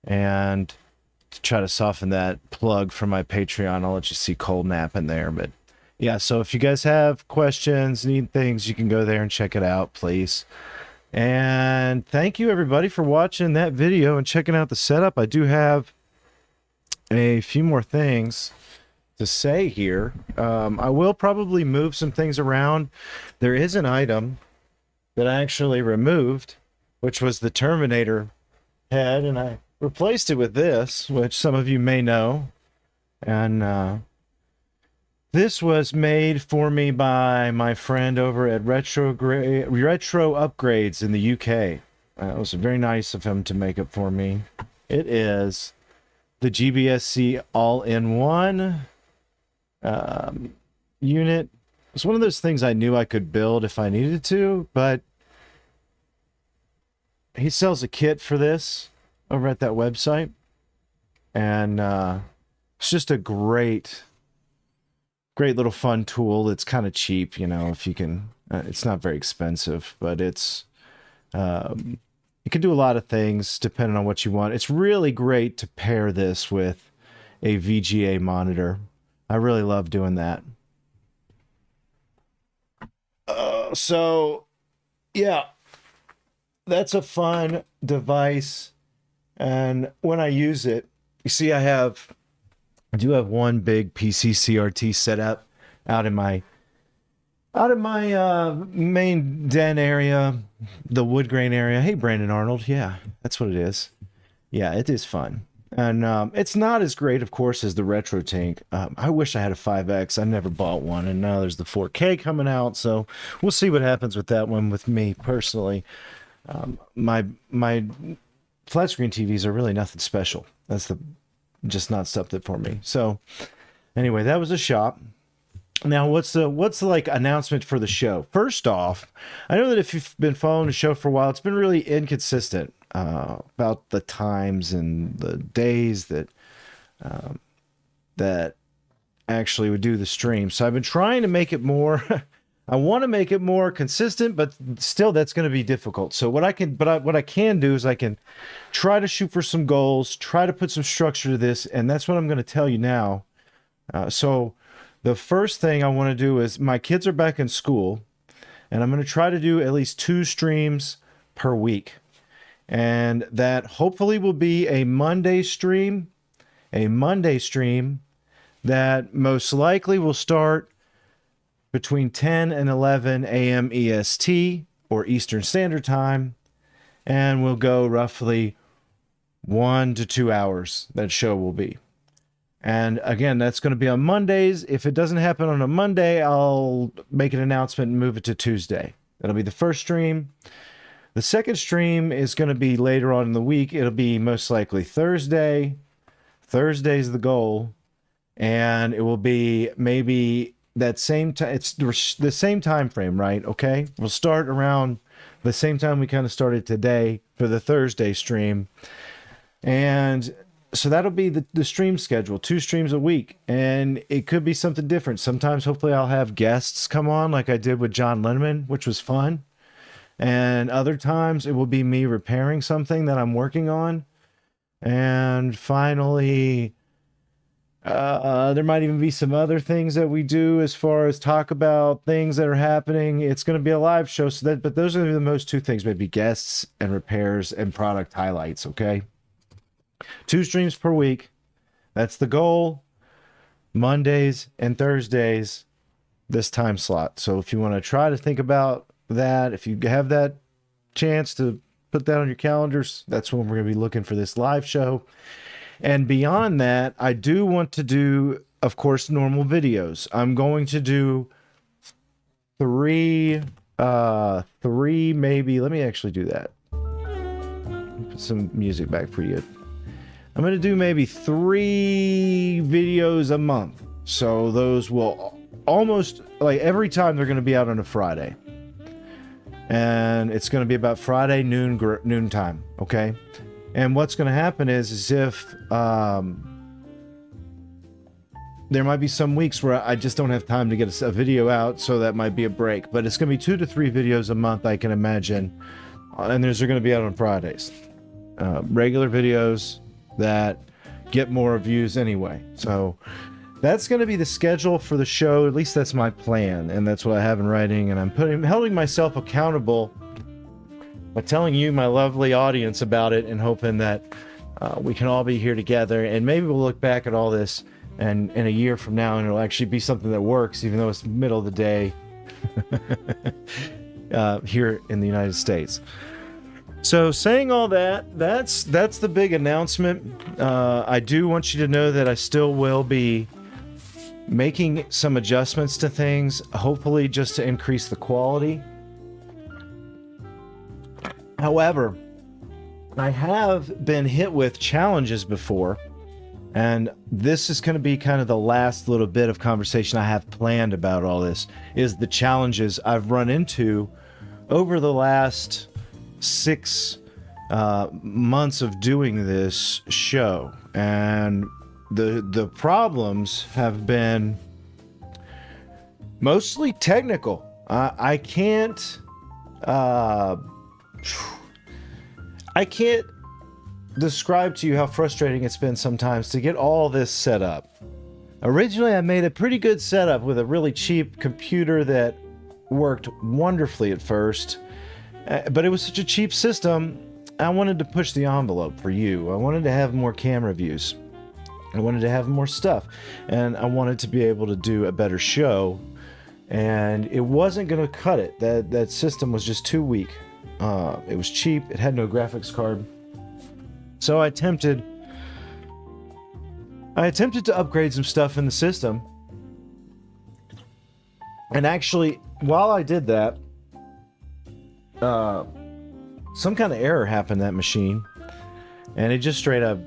And to try to soften that plug for my Patreon, I'll let you see Cold Nap in there. But yeah, so if you guys have questions, need things, you can go there and check it out, please. And thank you, everybody, for watching that video and checking out the setup. I do have a few more things to say here. I will probably move some things around. There is an item that I actually removed, which was the Terminator head, and I replaced it with this, which some of you may know. And this was made for me by my friend over at Retro Upgrades in the UK. It was very nice of him to make it for me. It is the GBSC all-in-one unit. It's one of those things I knew I could build if I needed to, but he sells a kit for this over at that website. And it's just a great little fun tool. It's kind of cheap, you know, if you can. It's not very expensive, but it's it can do a lot of things depending on what you want. It's really great to pair this with a VGA monitor. I really love doing that. So yeah, that's a fun device. And when I use it, you see I do have one big PC CRT set up out in my main den area, the wood grain area. Hey, Brandon Arnold. Yeah, that's what it is. Yeah, it is fun. And it's not as great, of course, as the Retro Tank. I wish I had a 5X. I never bought one, and now there's the 4K coming out, so we'll see what happens with that one with me personally. My flat screen TVs are really nothing special. That's just not stuff that for me. So anyway, that was a shop. Now, what's the like announcement for the show? First off, I know that if you've been following the show for a while, it's been really inconsistent about the times and the days that that actually would do the stream. So I've been trying to make it more I want to make it more consistent, but still that's going to be difficult. So what I can do is I can try to shoot for some goals, try to put some structure to this, and that's what I'm going to tell you now. So the first thing I want to do is my kids are back in school, and I'm going to try to do at least 2 streams per week. And that hopefully will be a Monday stream that most likely will start between 10 and 11 a.m. EST or Eastern Standard Time, and will go roughly 1 to 2 hours. That show will be. And again, that's going to be on Mondays. If it doesn't happen on a Monday, I'll make an announcement and move it to Tuesday. That'll be the first stream. The second stream is going to be later on in the week. It'll be most likely Thursday. Thursday's the goal. And it will be maybe that same time. It's the same time frame, right? Okay. We'll start around the same time we kind of started today for the Thursday stream. And so that'll be the stream schedule, 2 streams a week. And it could be something different. Sometimes, hopefully, I'll have guests come on like I did with John Linneman, which was fun. And other times it will be me repairing something that I'm working on. And finally, there might even be some other things that we do as far as talk about things that are happening. It's going to be a live show, but those are the most 2 things, maybe guests and repairs and product highlights. Okay. 2 streams per week. That's the goal. Mondays and Thursdays, this time slot. So if you want to try to think about that, if you have that chance to put that on your calendars, that's when we're going to be looking for this live show. And beyond that, I do want to do, of course, normal videos. I'm going to do 3 maybe. Let me actually do that. Put some music back for you. I'm going to do maybe 3 videos a month. So those will almost, like, every time they're going to be out on a Friday. And it's going to be about Friday noon time. Okay. And what's going to happen is if there might be some weeks where I just don't have time to get a video out, so that might be a break. But it's going to be 2 to 3 videos a month, I can imagine. And those are going to be out on Fridays. Regular videos that get more views anyway. So that's going to be the schedule for the show. At least that's my plan, and that's what I have in writing. And I'm holding myself accountable by telling you, my lovely audience, about it, and hoping that we can all be here together. And maybe we'll look back at all this and in a year from now, and it'll actually be something that works, even though it's the middle of the day here in the United States. So saying all that, that's the big announcement. I do want you to know that I still will be making some adjustments to things, hopefully just to increase the quality. However, I have been hit with challenges before, and this is going to be kind of the last little bit of conversation I have planned about all this, is the challenges I've run into over the last 6 months of doing this show. And the problems have been mostly technical. I can't describe to you how frustrating it's been sometimes to get all this set up. Originally, I made a pretty good setup with a really cheap computer that worked wonderfully at first, but it was such a cheap system. I wanted to push the envelope for you. I wanted to have more camera views. I wanted to have more stuff, and I wanted to be able to do a better show, and it wasn't going to cut it. That system was just too weak. It was cheap. It had no graphics card. So I attempted to upgrade some stuff in the system. And actually, while I did that, some kind of error happened in that machine, and it just straight up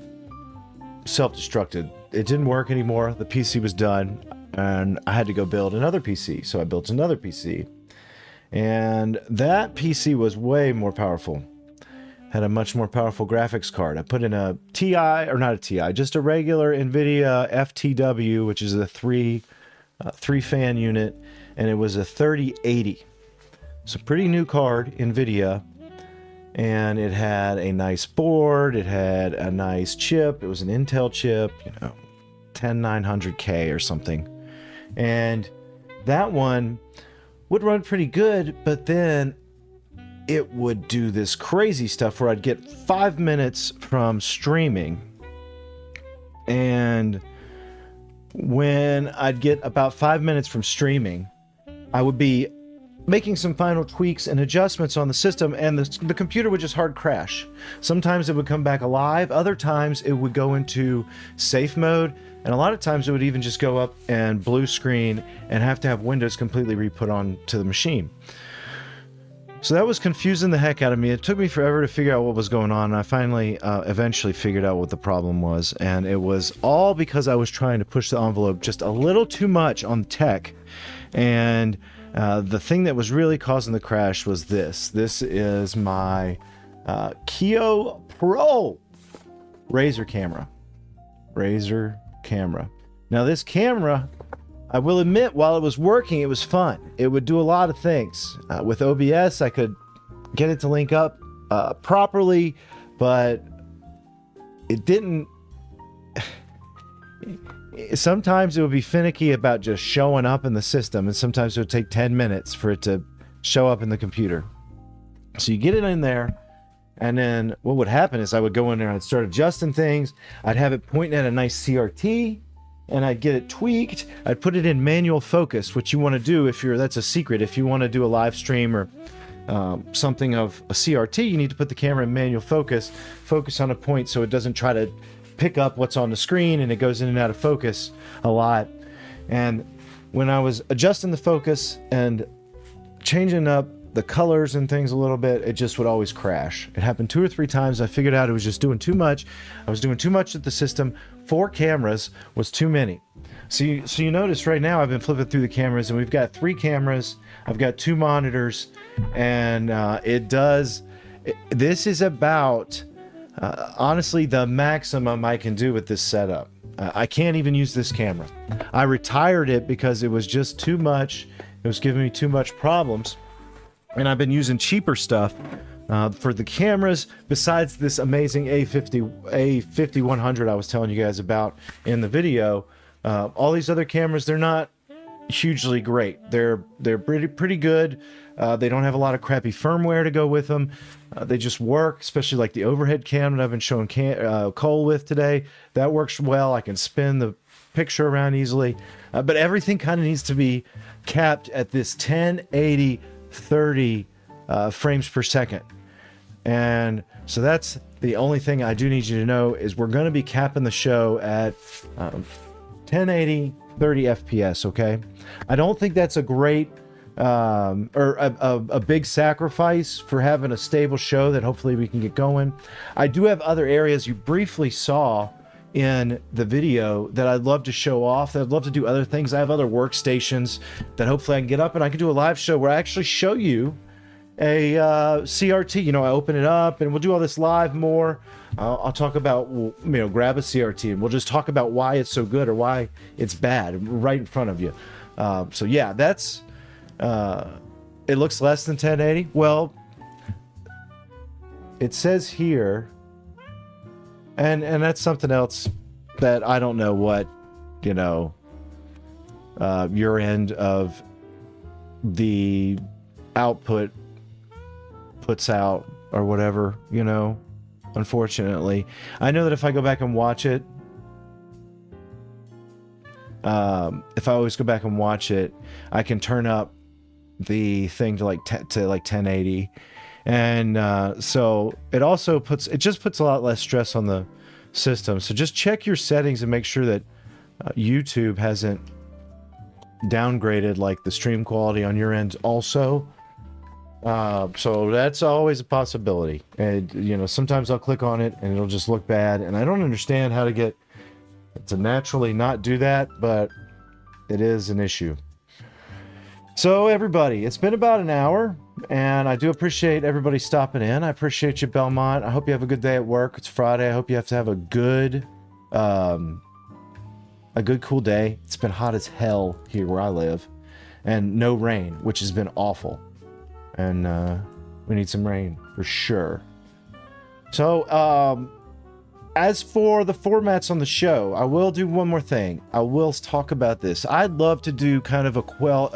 self-destructed. It didn't work anymore. The PC was done, and I had to go build another PC. So I built another PC, and that PC was way more powerful. Had a much more powerful graphics card. I put in a TI, or not a TI, just a regular NVIDIA FTW, which is a 3 3-fan unit, and it was a 3080. It's a pretty new card, NVIDIA, and it had a nice board, it had a nice chip, it was an Intel chip, 10900K or something. And that one would run pretty good, but then it would do this crazy stuff where I'd get 5 minutes from streaming, and when I'd get about 5 minutes from streaming, I would be making some final tweaks and adjustments on the system, and the computer would just hard crash. Sometimes it would come back alive, other times it would go into safe mode, and a lot of times it would even just go up and blue screen and have to have Windows completely re-put on to the machine. So that was confusing the heck out of me. It took me forever to figure out what was going on, and I finally eventually figured out what the problem was, and it was all because I was trying to push the envelope just a little too much on tech. And the thing that was really causing the crash was this. This is my Keo Pro Razer camera. Now this camera, I will admit, while it was working, it was fun. It would do a lot of things. With OBS, I could get it to link up properly, but it didn't. Sometimes it would be finicky about just showing up in the system, and sometimes it would take 10 minutes for it to show up in the computer. So you get it in there, and then what would happen is I would go in there and I'd start adjusting things. I'd have it pointing at a nice CRT, and I'd get it tweaked. I'd put it in manual focus, which you want to do that's a secret. If you want to do a live stream or something of a CRT, you need to put the camera in manual focus on a point so it doesn't try to pick up what's on the screen and it goes in and out of focus a lot. And when I was adjusting the focus and changing up the colors and things a little bit, it just would always crash. It happened 2 or 3 times. I figured out it was just doing too much. I was doing too much with the system. 4 cameras was too many. So you notice right now I've been flipping through the cameras, and we've got 3 cameras. I've got 2 monitors, and this is about honestly the maximum I can do with this setup. I can't even use this camera. I retired it because it was just too much. It was giving me too much problems. And I've been using cheaper stuff for the cameras, besides this amazing A5100 I was telling you guys about in the video. All these other cameras, they're not hugely great. They're pretty good. They don't have a lot of crappy firmware to go with them. They just work, especially like the overhead cam that I've been showing Cole with today. That works well. I can spin the picture around easily. But everything kind of needs to be capped at this 1080 30 frames per second. And so that's the only thing I do need you to know is we're going to be capping the show at 1080 30 FPS, okay? I don't think that's a great or a big sacrifice for having a stable show that hopefully we can get going. I do have other areas you briefly saw in the video that I'd love to show off, that I'd love to do other things. I have other workstations that hopefully I can get up, and I can do a live show where I actually show you a CRT. I open it up and we'll do all this live more. I'll talk about, grab a CRT and we'll just talk about why it's so good or why it's bad right in front of you. So yeah, that's it looks less than 1080. Well, it says here, and that's something else that I don't know what, your end of the output puts out or whatever, unfortunately. I know that if I go back and watch it, if I always go back and watch it, I can turn up the thing to like 1080. And so it just puts a lot less stress on the system. So just check your settings and make sure that YouTube hasn't downgraded like the stream quality on your end also. So that's always a possibility. And sometimes I'll click on it and it'll just look bad, and I don't understand how to get it to naturally not do that, but it is an issue. So everybody, it's been about an hour, and I do appreciate everybody stopping in. I appreciate you, Belmont. I hope you have a good day at work. It's Friday. I hope you have to have a good a good cool day. It's been hot as hell here where I live, and no rain, which has been awful. And we need some rain for sure. So, as for the formats on the show, I will do one more thing. I will talk about this. I'd love to do kind of a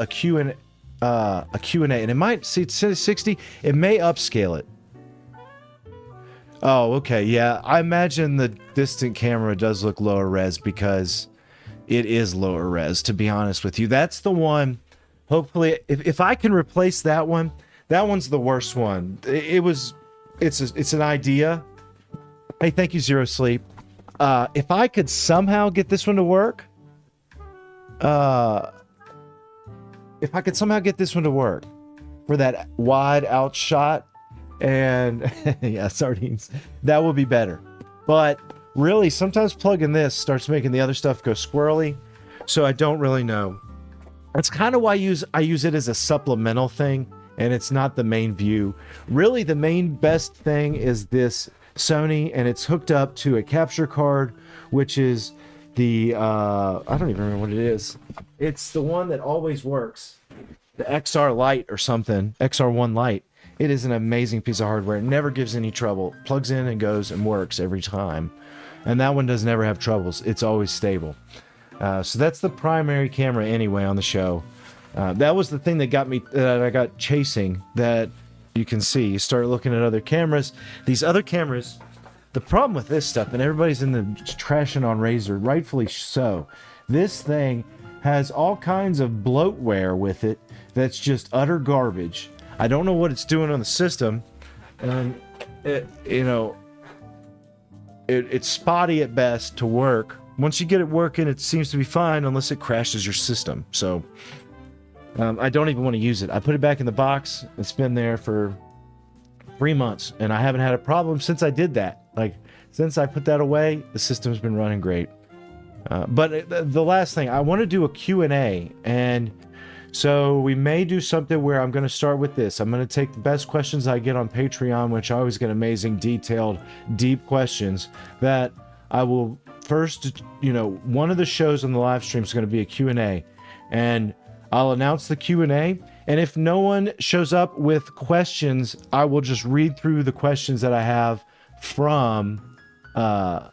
Q&A, and it might see it says 60. It may upscale it. Oh, okay, yeah. I imagine the distant camera does look lower res because it is lower res, to be honest with you. That's the one. Hopefully, if I can replace that one, that one's the worst one. It's an idea. Hey, thank you, Zero Sleep. If I could somehow get this one to work, for that wide out shot, and yeah, sardines, that would be better. But really, sometimes plugging this starts making the other stuff go squirrely, so I don't really know. That's kind of why I use it as a supplemental thing, and it's not the main view. Really, the main best thing is this Sony, and it's hooked up to a capture card, which is the I don't even remember what it is. It's the one that always works, the XR Lite or something, XR1 Lite. It is an amazing piece of hardware. It never gives any trouble. Plugs in and goes and works every time. And that one does never have troubles. It's always stable. So that's the primary camera anyway on the show. That was the thing that got me, that I got chasing, that you can see. You start looking at other cameras. These other cameras, the problem with this stuff, and everybody's in the trashing on Razer, rightfully so. This thing has all kinds of bloatware with it that's just utter garbage. I don't know what it's doing on the system, and it's spotty at best to work. Once you get it working, it seems to be fine unless it crashes your system. So I don't even want to use it. I put it back in the box. It's been there for 3 months, and I haven't had a problem since I did that. Like, since I put that away, the system's been running great. But the last thing, I want to do a Q&A, and so we may do something where I'm going to start with this. I'm going to take the best questions I get on Patreon, which I always get amazing, detailed, deep questions that I will first, one of the shows on the live stream is going to be a Q&A, and I'll announce the Q&A, and if no one shows up with questions, I will just read through the questions that I have from the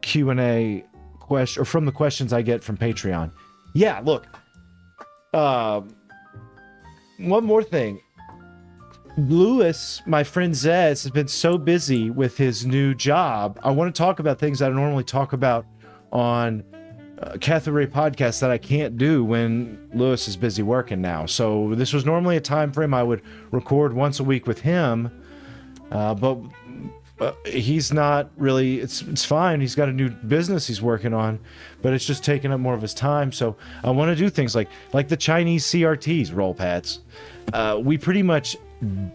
Q&A question, or from the questions I get from Patreon. Yeah, look. One more thing. Lewis, my friend Zez, has been so busy with his new job. I want to talk about things I normally talk about on Catholic Ray podcast that I can't do when Lewis is busy working now. So this was normally a time frame I would record once a week with him, but he's not really. It's fine. He's got a new business he's working on, but it's just taking up more of his time. So I want to do things like the Chinese CRTs roll pads. We pretty much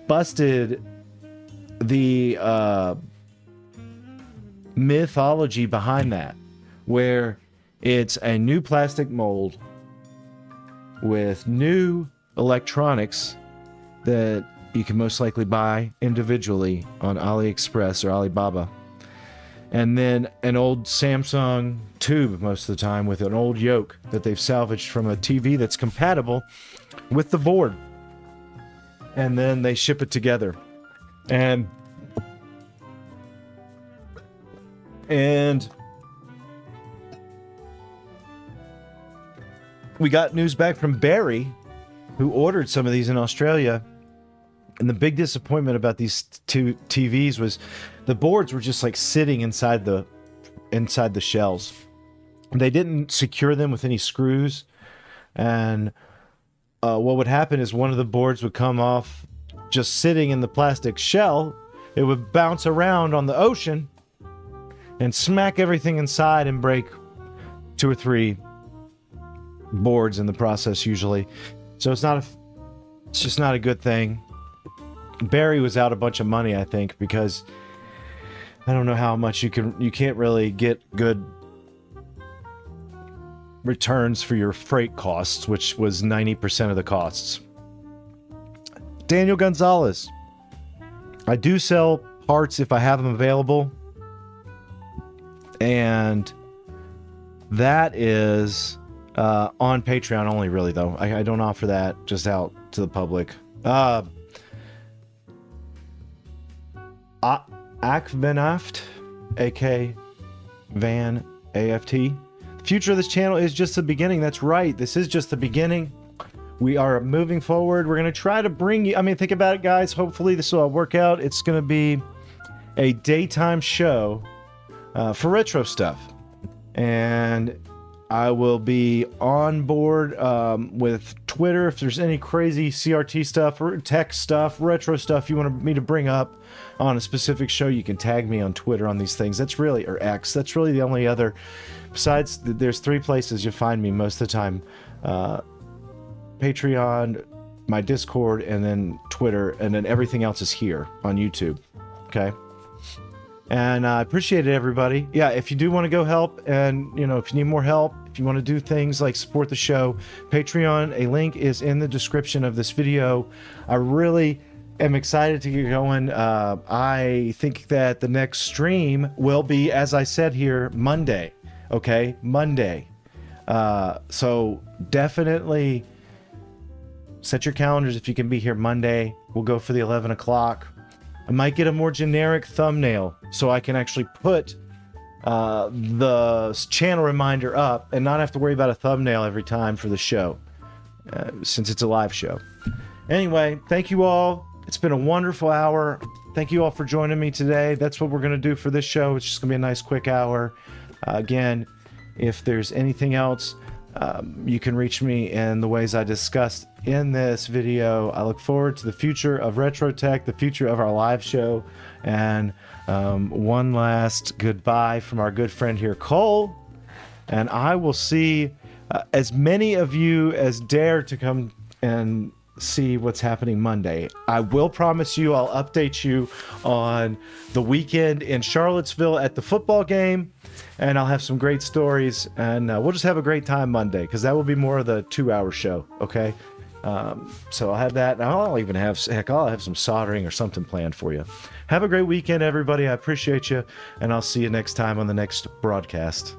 busted the mythology behind that, where it's a new plastic mold with new electronics that you can most likely buy individually on AliExpress or Alibaba. And then an old Samsung tube most of the time with an old yoke that they've salvaged from a TV that's compatible with the board. And then they ship it together. And we got news back from Barry, who ordered some of these in Australia. And the big disappointment about these two TVs was the boards were just like sitting inside the shells. They didn't secure them with any screws. And what would happen is one of the boards would come off just sitting in the plastic shell. It would bounce around on the ocean and smack everything inside and break 2 or 3 boards in the process usually. So it's just not a good thing. Barry was out a bunch of money, I think, because I don't know how much you can't really get good returns for your freight costs, which was 90% of the costs. Daniel Gonzalez. I do sell parts if I have them available. And that is on Patreon only, really, though. I don't offer that just out to the public. Akvanaft, A.K. Van AFT. The future of this channel is just the beginning. That's right. This is just the beginning. We are moving forward. We're going to try to bring you... I mean, think about it, guys. Hopefully this will all work out. It's going to be a daytime show for retro stuff. And I will be on board with Twitter. If there's any crazy CRT stuff or tech stuff, retro stuff you want me to bring up on a specific show, you can tag me on Twitter on these things. That's really... or X. That's really the only other... Besides, there's 3 places you'll find me most of the time. Patreon, my Discord, and then Twitter, and then everything else is here on YouTube. Okay? And I appreciate it, everybody. Yeah, if you do want to go help, and, you know, if you need more help, if you want to do things like support the show, Patreon, a link is in the description of this video. I really am excited to get going. I think that the next stream will be, as I said here, Monday. Okay? Monday. So definitely set your calendars if you can be here Monday. We'll go for the 11 o'clock. I might get a more generic thumbnail so I can actually put the channel reminder up and not have to worry about a thumbnail every time for the show, since it's a live show. Anyway, thank you all. It's been a wonderful hour. Thank you all for joining me today. That's what we're going to do for this show. It's just going to be a nice quick hour. Again, if there's anything else, you can reach me in the ways I discussed in this video. I look forward to the future of Retro Tech, the future of our live show, and one last goodbye from our good friend here, Cole. And I will see as many of you as dare to come and see what's happening Monday. I will promise you I'll update you on the weekend in Charlottesville at the football game, and I'll have some great stories, and we'll just have a great time Monday, because that will be more of the 2-hour show. Okay, so I'll have that, and I'll even have, heck, I'll have some soldering or something planned for you. Have a great weekend, everybody. I appreciate you, and I'll see you next time on the next broadcast.